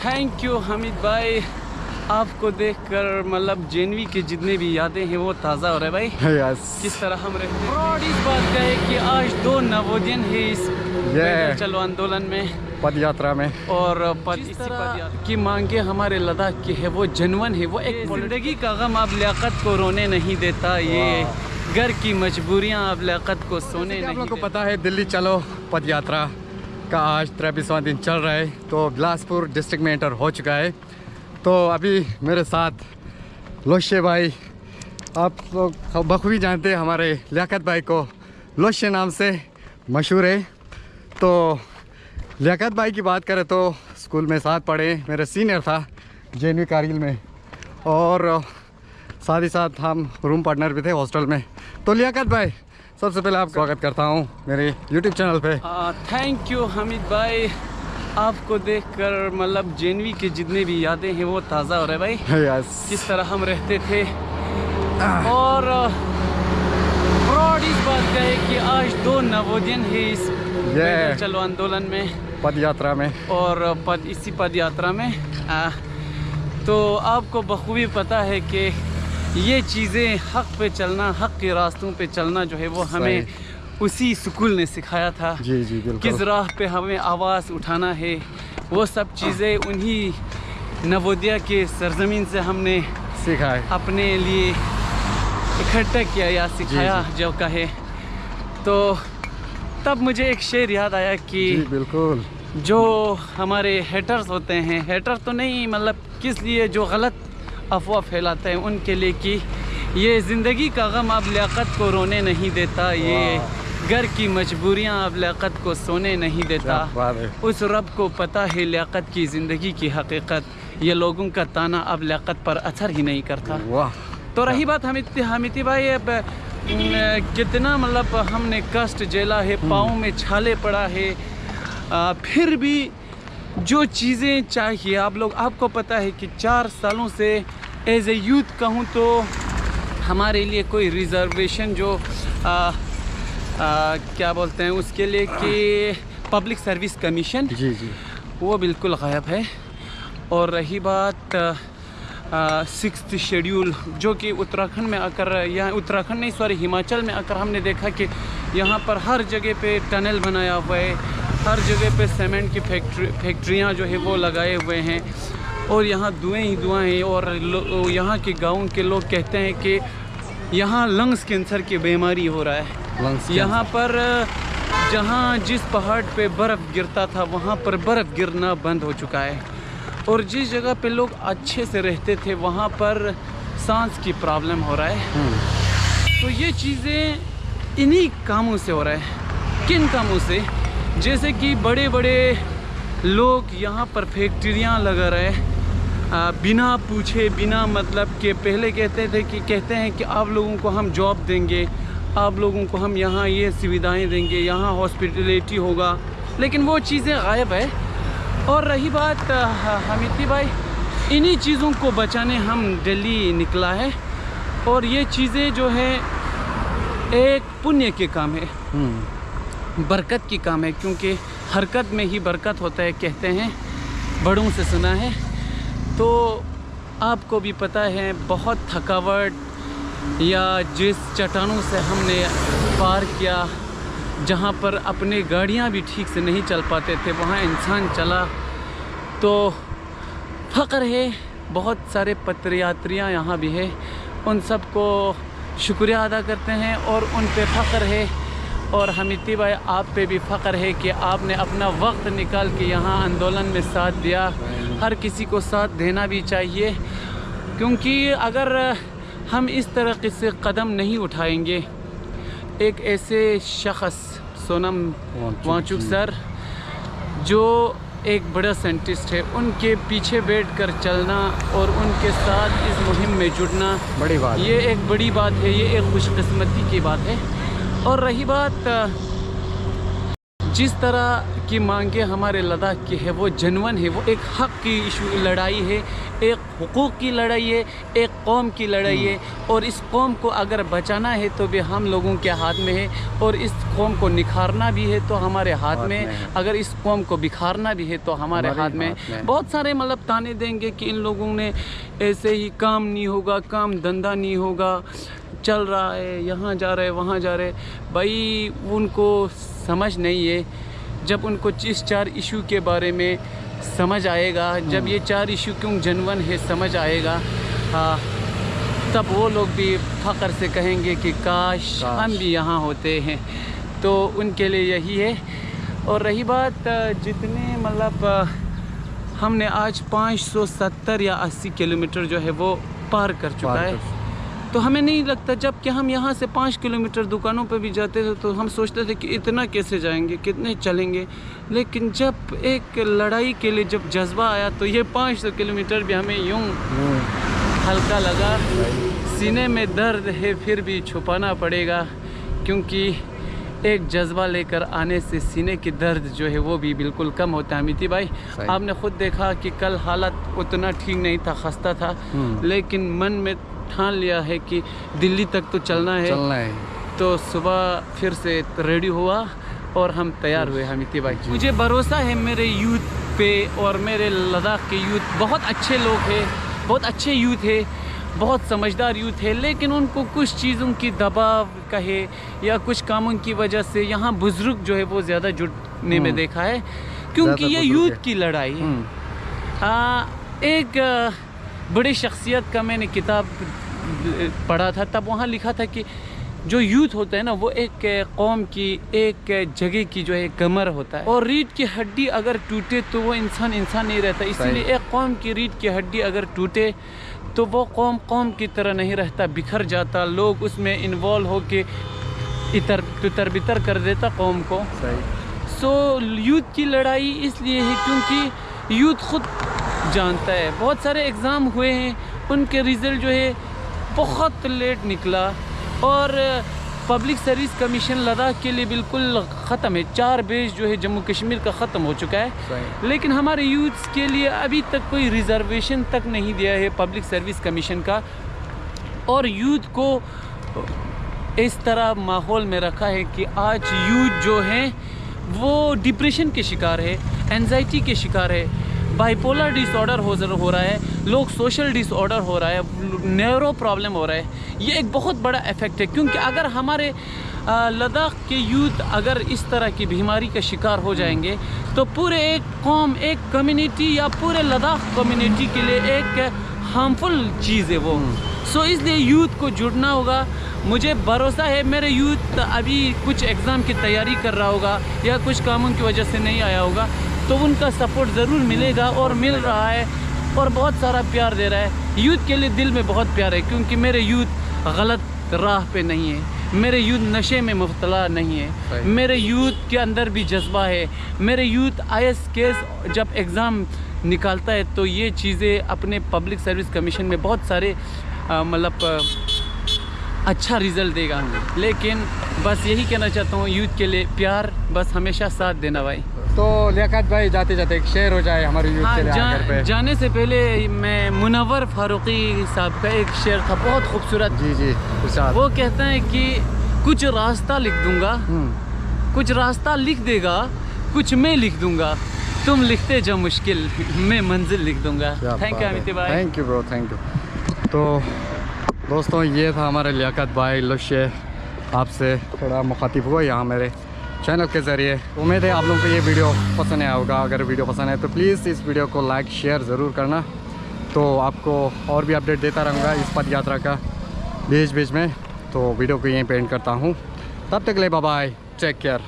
Thank you Hamid भाई, आपको देखकर मतलब जेनवी के जितने भी यादें हैं वो ताज़ा हो रहे हैं भाई। किस तरह हम रहते हैं। और इस बात का है कि आज 2 नवोदियन है इस पैदल चलो आंदोलन में, पद यात्रा में, और इस तरह की मांगे हमारे लद्दाख की है वो जनवन है। वो एक जिंदगी का गम अब लियाकत को रोने नहीं देता, ये घर की मजबूरियाँ अब लियाकत को सोने नहीं। आप लोगों को पता है दिल्ली चलो पद यात्रा का आज 23वां दिन चल रहा है, तो बिलासपुर डिस्ट्रिक्ट में एंटर हो चुका है। तो अभी मेरे साथ लोशे भाई, आप लोग बखूबी जानते हैं हमारे लियाकत भाई को, लोशे नाम से मशहूर है। तो लियाकत भाई की बात करें तो स्कूल में साथ पढ़े, मेरे सीनियर था जेएनयू कारगिल में, और साथ ही साथ हम रूम पार्टनर भी थे हॉस्टल में। तो लियाकत भाई, सबसे पहले आप स्वागत करता हूँ मेरे यूट्यूब चैनल पे। थैंक यू हामिद भाई, आपको देखकर मतलब जेएनवी के जितने भी यादें हैं वो ताज़ा हो रहे हैं भाई। किस तरह हम रहते थे। और इस बात का है कि आज 2 नवोदियन है इस पैदल चलो आंदोलन में, पद यात्रा में, और इसी पद यात्रा में। तो आपको बखूबी पता है कि ये चीज़ें हक़ पे चलना, हक़ के रास्तों पे चलना जो है वो हमें उसी स्कूल ने सिखाया था। जी जी बिल्कुल। किस राह पे हमें आवाज़ उठाना है, वो सब चीज़ें उन्हीं नवोदया के सरजमीन से हमने सीखा है, अपने लिए इकट्ठा किया या सिखाया जो कहे। तो तब मुझे एक शेर याद आया कि बिल्कुल, जो हमारे हेटर्स होते हैं, हेटर तो नहीं मतलब किस लिए, जो गलत अफवाह फैलाते हैं उनके लिए कि ये ज़िंदगी का गम अब लियाकत को रोने नहीं देता, ये घर की मजबूरियाँ अब लियाकत को सोने नहीं देता। उस रब को पता है लियाकत की ज़िंदगी की हकीकत, ये लोगों का ताना अब लियाकत पर असर ही नहीं करता। तो रही बात हामिदी भाई, अब कितना मतलब हमने कष्ट झेला है, पाँव में छाले पड़ा है, फिर भी जो चीज़ें चाहिए आप लोग, आपको पता है कि 4 सालों से एज ए यूथ कहूँ तो हमारे लिए कोई रिजर्वेशन जो क्या बोलते हैं उसके लिए कि पब्लिक सर्विस कमीशन, जी जी, वो बिल्कुल गायब है। और रही बात 6th शेड्यूल, जो कि उत्तराखंड में आकर, यहाँ उत्तराखंड नहीं सॉरी हिमाचल में आकर हमने देखा कि यहाँ पर हर जगह पे टनल बनाया हुआ है, हर जगह पे सीमेंट की फैक्ट्रियाँ जो है वो लगाए हुए हैं, और यहाँ धुएँ ही धुआँ हैं। और यहाँ के गाँव के लोग कहते हैं कि यहाँ लंग्स कैंसर की बीमारी हो रहा है। यहाँ पर जहाँ जिस पहाड़ पे बर्फ़ गिरता था वहाँ पर बर्फ़ गिरना बंद हो चुका है, और जिस जगह पे लोग अच्छे से रहते थे वहाँ पर सांस की प्रॉब्लम हो रहा है। तो ये चीज़ें इन्हीं कामों से हो रहा है। किन कामों से? जैसे कि बड़े बड़े लोग यहाँ पर फैक्ट्रियाँ लगा रहे हैं बिना पूछे, बिना मतलब के। पहले कहते हैं कि आप लोगों को हम जॉब देंगे, आप लोगों को हम यहाँ ये सुविधाएं देंगे, यहाँ हॉस्पिटलिटी होगा, लेकिन वो चीज़ें गायब है। और रही बात हामिदी भाई, इन्हीं चीज़ों को बचाने हम दिल्ली निकला है, और ये चीज़ें जो है एक पुण्य के काम है, बरकत की काम है, क्योंकि हरकत में ही बरकत होता है कहते हैं, बड़ों से सुना है। तो आपको भी पता है बहुत थकावट या जिस चट्टानों से हमने पार किया, जहाँ पर अपने गाड़ियाँ भी ठीक से नहीं चल पाते थे, वहाँ इंसान चला, तो फ़ख्र है। बहुत सारे पत्रयात्रियाँ यहाँ भी है, उन सब को शुक्रिया अदा करते हैं और उन पे फ़ख्र है। और हामिदी भाई, आप पे भी फ़ख्र है कि आपने अपना वक्त निकाल के यहाँ आंदोलन में साथ दिया। हर किसी को साथ देना भी चाहिए, क्योंकि अगर हम इस तरह से कदम नहीं उठाएंगे, एक ऐसे शख्स सोनम वांगचुक सर जो एक बड़ा साइंटिस्ट है, उनके पीछे बैठकर चलना और उनके साथ इस मुहिम में जुड़ना बड़ी बात, ये एक बड़ी बात है, ये एक खुशकिस्मती की बात है। और रही बात जिस तरह की मांगे हमारे लद्दाख की है वो जेन्युइन है, वो एक हक की इशू लड़ाई है, एक हुकूक की लड़ाई है, एक कौम की लड़ाई है। और इस कौम को अगर बचाना है तो भी हम लोगों के हाथ में है, और इस कौम को निखारना भी है तो हमारे हाथ में। अगर इस कौम को बिखारना भी है तो हमारे हाथ में। बहुत सारे मतलब ताने देंगे कि इन लोगों ने ऐसे ही काम नहीं होगा, काम धंधा नहीं होगा, चल रहा है, यहाँ जा रहे वहाँ जा रहे। भाई उनको समझ नहीं है। जब उनको इस 4 इशू के बारे में समझ आएगा, जब ये 4 इशू क्यों जेन्युइन है समझ आएगा, तब वो लोग भी फ़ख्र से कहेंगे कि काश हम भी यहाँ होते हैं। तो उनके लिए यही है। और रही बात जितने मतलब हमने आज 570 या 80 किलोमीटर जो है वो पार कर चुका है। तो हमें नहीं लगता, जब कि हम यहाँ से 5 किलोमीटर दुकानों पर भी जाते थे तो हम सोचते थे कि इतना कैसे जाएंगे, कितने चलेंगे। लेकिन जब एक लड़ाई के लिए जब जज्बा आया तो ये 500 किलोमीटर भी हमें यूं हल्का लगा। सीने में दर्द है फिर भी छुपाना पड़ेगा, क्योंकि एक जज्बा लेकर आने से सीने की दर्द जो है वो भी बिल्कुल कम होता है। अमिती भाई, आपने खुद देखा कि कल हालत उतना ठीक नहीं था, खस्ता था, लेकिन मन में ठान लिया है कि दिल्ली तक तो चलना है। तो सुबह फिर से रेडी हुआ और हम तैयार हुए। अमिती भाई, मुझे भरोसा है मेरे यूथ पे, और मेरे लद्दाख के यूथ बहुत अच्छे लोग हैं, बहुत अच्छे यूथ है, बहुत समझदार यूथ है। लेकिन उनको कुछ चीज़ों की दबाव कहे या कुछ कामों की वजह से यहाँ बुजुर्ग जो है वो ज़्यादा जुटने में देखा है, क्योंकि ये यूथ की लड़ाई है। एक बड़ी शख्सियत का मैंने किताब पढ़ा था, तब वहाँ लिखा था कि जो यूथ होता है ना वो एक कौम की, एक जगह की जो है कमर होता है, और रीढ़ की हड्डी अगर टूटे तो वो इंसान नहीं रहता। इसीलिए एक कौम की रीढ़ की हड्डी अगर टूटे तो वो कौम की तरह नहीं रहता, बिखर जाता, लोग उसमें इन्वॉल्व हो के इतर बितर कर देता कौम को। सो यूथ की लड़ाई इसलिए है क्योंकि यूथ खुद जानता है। बहुत सारे एग्ज़ाम हुए हैं, उनके रिज़ल्ट जो है बहुत लेट निकला, और पब्लिक सर्विस कमीशन लद्दाख के लिए बिल्कुल ख़त्म है। 4 बेस जो है जम्मू कश्मीर का ख़त्म हो चुका है, लेकिन हमारे यूथ्स के लिए अभी तक कोई रिजर्वेशन तक नहीं दिया है पब्लिक सर्विस कमीशन का। और यूथ को इस तरह माहौल में रखा है कि आज यूथ जो है वो डिप्रेशन के शिकार है, एंजाइटी के शिकार है, बाइपोलर डिसऑर्डर हो रहा है, लोग सोशल डिसऑर्डर हो रहा है, न्यूरो प्रॉब्लम हो रहा है। ये एक बहुत बड़ा इफ़ेक्ट है, क्योंकि अगर हमारे लद्दाख के यूथ अगर इस तरह की बीमारी का शिकार हो जाएंगे तो पूरे एक कौम, एक कम्युनिटी या पूरे लद्दाख कम्युनिटी के लिए एक हार्मफुल चीज़ है वो। सो इसलिए यूथ को जुड़ना होगा। मुझे भरोसा है मेरे यूथ अभी कुछ एग्ज़ाम की तैयारी कर रहा होगा या कुछ कामों की वजह से नहीं आया होगा, तो उनका सपोर्ट ज़रूर मिलेगा, और मिल रहा है, और बहुत सारा प्यार दे रहा है। यूथ के लिए दिल में बहुत प्यार है, क्योंकि मेरे यूथ गलत राह पे नहीं है, मेरे यूथ नशे में मुब्तला नहीं है, मेरे यूथ के अंदर भी जज्बा है। मेरे यूथ IAS केस जब एग्ज़ाम निकालता है तो ये चीज़ें अपने पब्लिक सर्विस कमीशन में बहुत सारे मतलब अच्छा रिज़ल्ट देगा। लेकिन बस यही कहना चाहता हूँ, यूथ के लिए प्यार, बस हमेशा साथ देना भाई। तो लियाकत भाई, जाते जाते एक शेर हो जाए हमारे यूथ के लिए। जाने से पहले मैं मुनव्वर फारूकी साहब का एक शेर था बहुत खूबसूरत। जी वो कहता है कि कुछ रास्ता लिख दूंगा, कुछ रास्ता लिख देगा, कुछ मैं लिख दूंगा, तुम लिखते जो मुश्किल, मैं मंजिल लिख दूंगा। थैंक यू अमित भाई। Thank you bro, thank you. तो दोस्तों, ये था हमारे लियाकत भाई लुशे, आपसे थोड़ा मुखातिब हुआ यहाँ मेरे चैनल के ज़रिए। उम्मीद है आप लोगों को ये वीडियो पसंद आया होगा। अगर वीडियो पसंद आए तो प्लीज़ इस वीडियो को लाइक शेयर ज़रूर करना। तो आपको और भी अपडेट देता रहूँगा इस पद यात्रा का बीच बीच में। तो वीडियो को यहीं पे एंड करता हूँ। तब तक ले बाय बाय, टेक केयर।